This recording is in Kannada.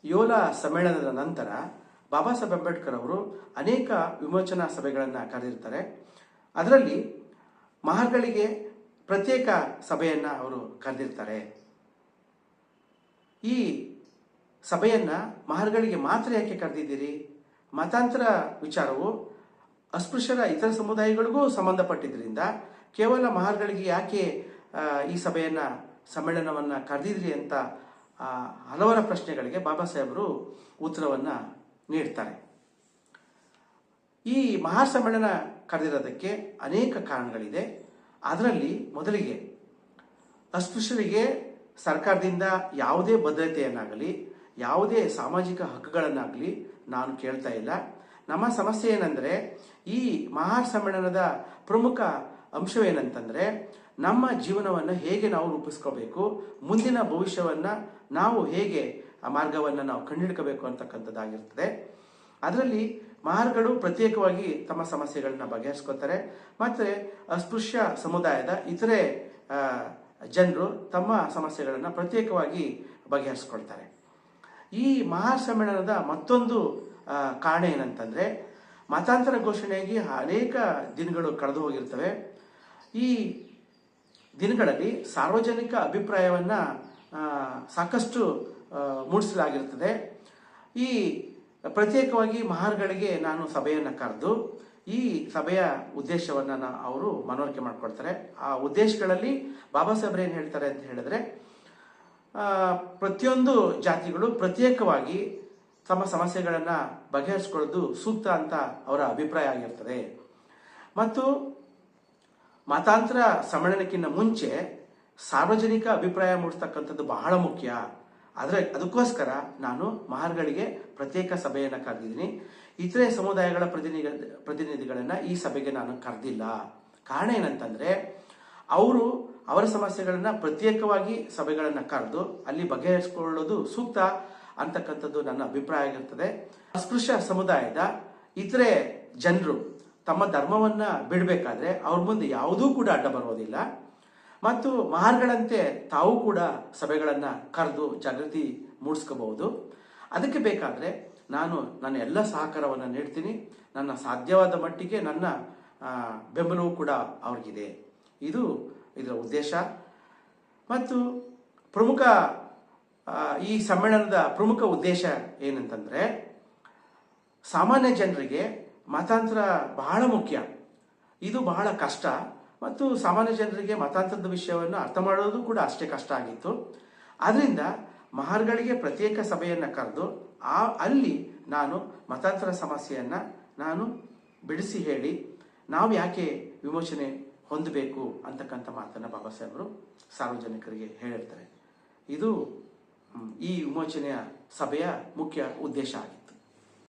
ಯೋಲಾ ಸಮ್ಮೇಳನದ ನಂತರ ಬಾಬಾ ಸಾಹೇಬ್ ಅಂಬೇಡ್ಕರ್ ಅವರು ಅನೇಕ ವಿಮೋಚನಾ ಸಭೆಗಳನ್ನು ಕರೆದಿರ್ತಾರೆ. ಅದರಲ್ಲಿ ಮಹರ್ಗಳಿಗೆ ಪ್ರತ್ಯೇಕ ಸಭೆಯನ್ನು ಅವರು ಕರೆದಿರ್ತಾರೆ. ಈ ಸಭೆಯನ್ನು ಮಹರ್ಗಳಿಗೆ ಮಾತ್ರ ಯಾಕೆ ಕರೆದಿದ್ದೀರಿ? ಮತಾಂತರ ವಿಚಾರವು ಅಸ್ಪೃಶ್ಯರ ಇತರ ಸಮುದಾಯಗಳಿಗೂ ಸಂಬಂಧಪಟ್ಟಿದ್ದರಿಂದ ಕೇವಲ ಮಹರ್ಗಳಿಗೆ ಯಾಕೆ ಈ ಸಮ್ಮೇಳನವನ್ನು ಕರೆದಿದ್ರಿ ಅಂತ ಹಲವರ ಪ್ರಶ್ನೆಗಳಿಗೆ ಬಾಬಾ ಸಾಹೇಬರು ಉತ್ತರವನ್ನು ನೀಡ್ತಾರೆ. ಈ ಮಹಾ ಸಮ್ಮೇಳನ ಕರೆದಿರೋದಕ್ಕೆ ಅನೇಕ ಕಾರಣಗಳಿದೆ. ಅದರಲ್ಲಿ ಮೊದಲಿಗೆ ಅಸ್ಪೃಶ್ಯರಿಗೆ ಸರ್ಕಾರದಿಂದ ಯಾವುದೇ ಭದ್ರತೆಯನ್ನಾಗಲಿ ಯಾವುದೇ ಸಾಮಾಜಿಕ ಹಕ್ಕುಗಳನ್ನಾಗಲಿ ನಾನು ಕೇಳ್ತಾ ಇಲ್ಲ. ನಮ್ಮ ಸಮಸ್ಯೆ ಏನಂದರೆ ಈ ಮಹಾ ಸಮ್ಮೇಳನದ ಪ್ರಮುಖ ಅಂಶವೇನಂತಂದರೆ ನಮ್ಮ ಜೀವನವನ್ನು ಹೇಗೆ ನಾವು ರೂಪಿಸ್ಕೋಬೇಕು, ಮುಂದಿನ ಭವಿಷ್ಯವನ್ನು ನಾವು ಹೇಗೆ ಆ ಮಾರ್ಗವನ್ನು ನಾವು ಕಂಡುಹಿಡ್ಕೋಬೇಕು ಅಂತಕ್ಕಂಥದ್ದಾಗಿರ್ತದೆ. ಅದರಲ್ಲಿ ಮಹರ್ಗಳು ಪ್ರತ್ಯೇಕವಾಗಿ ತಮ್ಮ ಸಮಸ್ಯೆಗಳನ್ನ ಬಗೆಹರಿಸ್ಕೋತಾರೆ. ಮತ್ತು ಅಸ್ಪೃಶ್ಯ ಸಮುದಾಯದ ಇತರೆ ಜನರು ತಮ್ಮ ಸಮಸ್ಯೆಗಳನ್ನು ಪ್ರತ್ಯೇಕವಾಗಿ ಬಗೆಹರಿಸ್ಕೊಳ್ತಾರೆ. ಈ ಮಹಾ ಸಮ್ಮೇಳನದ ಮತ್ತೊಂದು ಕಾರಣ ಏನಂತಂದರೆ ಮತಾಂತರ ಘೋಷಣೆಯಾಗಿ ಅನೇಕ ದಿನಗಳು ಕಳೆದು ಹೋಗಿರ್ತವೆ. ಈ ದಿನಗಳಲ್ಲಿ ಸಾರ್ವಜನಿಕ ಅಭಿಪ್ರಾಯವನ್ನು ಸಾಕಷ್ಟು ಮೂಡಿಸಲಾಗಿರ್ತದೆ. ಈ ಪ್ರತ್ಯೇಕವಾಗಿ ಮಹರ್ಗಳಿಗೆ ನಾನು ಸಭೆಯನ್ನು ಕರೆದು ಈ ಸಭೆಯ ಉದ್ದೇಶವನ್ನು ಅವರು ಮನವರಿಕೆ ಮಾಡಿಕೊಡ್ತಾರೆ. ಆ ಉದ್ದೇಶಗಳಲ್ಲಿ ಬಾಬಾ ಸಾಹೇಬ್ರು ಏನು ಹೇಳ್ತಾರೆ ಅಂತ ಹೇಳಿದ್ರೆ, ಪ್ರತಿಯೊಂದು ಜಾತಿಗಳು ಪ್ರತ್ಯೇಕವಾಗಿ ತಮ್ಮ ಸಮಸ್ಯೆಗಳನ್ನು ಬಗೆಹರಿಸ್ಕೊಳ್ಳೋದು ಸೂಕ್ತ ಅಂತ ಅವರ ಅಭಿಪ್ರಾಯ ಆಗಿರ್ತದೆ. ಮತ್ತು ಮತಾಂತರ ಸಮ್ಮೇಳನಕ್ಕಿಂತ ಮುಂಚೆ ಸಾರ್ವಜನಿಕ ಅಭಿಪ್ರಾಯ ಮೂಡಿಸ್ತಕ್ಕಂಥದ್ದು ಬಹಳ ಮುಖ್ಯ. ಆದರೆ ಅದಕ್ಕೋಸ್ಕರ ನಾನು ಮಹರ್ಗಳಿಗೆ ಪ್ರತ್ಯೇಕ ಸಭೆಯನ್ನು ಕರೆದಿದ್ದೀನಿ. ಇತರೆ ಸಮುದಾಯಗಳ ಪ್ರತಿನಿಧಿಗಳನ್ನು ಈ ಸಭೆಗೆ ನಾನು ಕರೆದಿಲ್ಲ. ಕಾರಣ ಏನಂತಂದರೆ ಅವರು ಅವರ ಸಮಸ್ಯೆಗಳನ್ನು ಪ್ರತ್ಯೇಕವಾಗಿ ಸಭೆಗಳನ್ನು ಕರೆದು ಅಲ್ಲಿ ಬಗೆಹರಿಸಿಕೊಳ್ಳೋದು ಸೂಕ್ತ ಅಂತಕ್ಕಂಥದ್ದು ನನ್ನ ಅಭಿಪ್ರಾಯ ಆಗಿರ್ತದೆ. ಅಸ್ಪೃಶ್ಯ ಸಮುದಾಯದ ಇತರೆ ಜನರು ತಮ್ಮ ಧರ್ಮವನ್ನು ಬಿಡಬೇಕಾದ್ರೆ ಅವ್ರ ಮುಂದೆ ಯಾವುದೂ ಕೂಡ ಅಡ್ಡ ಬರೋದಿಲ್ಲ. ಮತ್ತು ಮಹರ್ಗಳಂತೆ ತಾವು ಕೂಡ ಸಭೆಗಳನ್ನು ಕರೆದು ಜಾಗೃತಿ ಮೂಡಿಸ್ಕೋಬಹುದು. ಅದಕ್ಕೆ ಬೇಕಾದರೆ ನಾನು ನನ್ನ ಎಲ್ಲ ಸಹಕಾರವನ್ನು ನೀಡ್ತೀನಿ. ನನ್ನ ಸಾಧ್ಯವಾದ ಮಟ್ಟಿಗೆ ನನ್ನ ಬೆಂಬಲವೂ ಕೂಡ ಅವ್ರಿಗಿದೆ. ಇದು ಇದರ ಉದ್ದೇಶ. ಮತ್ತು ಈ ಸಮ್ಮೇಳನದ ಪ್ರಮುಖ ಉದ್ದೇಶ ಏನಂತಂದರೆ ಸಾಮಾನ್ಯ ಜನರಿಗೆ ಮತಾಂತರ ಬಹಳ ಮುಖ್ಯ. ಇದು ಬಹಳ ಕಷ್ಟ. ಮತ್ತು ಸಾಮಾನ್ಯ ಜನರಿಗೆ ಮತಾಂತರದ ವಿಷಯವನ್ನು ಅರ್ಥ ಮಾಡೋದು ಕೂಡ ಅಷ್ಟೇ ಕಷ್ಟ ಆಗಿತ್ತು. ಆದ್ದರಿಂದ ಮಹರ್ಗಳಿಗೆ ಪ್ರತ್ಯೇಕ ಸಭೆಯನ್ನು ಕರೆದು ಅಲ್ಲಿ ನಾನು ಮತಾಂತರ ಸಮಸ್ಯೆಯನ್ನು ನಾನು ಬಿಡಿಸಿ ಹೇಳಿ ನಾವು ಯಾಕೆ ವಿಮೋಚನೆ ಹೊಂದಬೇಕು ಅಂತಕ್ಕಂಥ ಮಾತನ್ನು ಬಾಬಾ ಸಾಹೇಬರು ಸಾರ್ವಜನಿಕರಿಗೆ ಹೇಳಿರ್ತಾರೆ. ಇದು ಈ ವಿಮೋಚನೆಯ ಸಭೆಯ ಮುಖ್ಯ ಉದ್ದೇಶ ಆಗಿದೆ.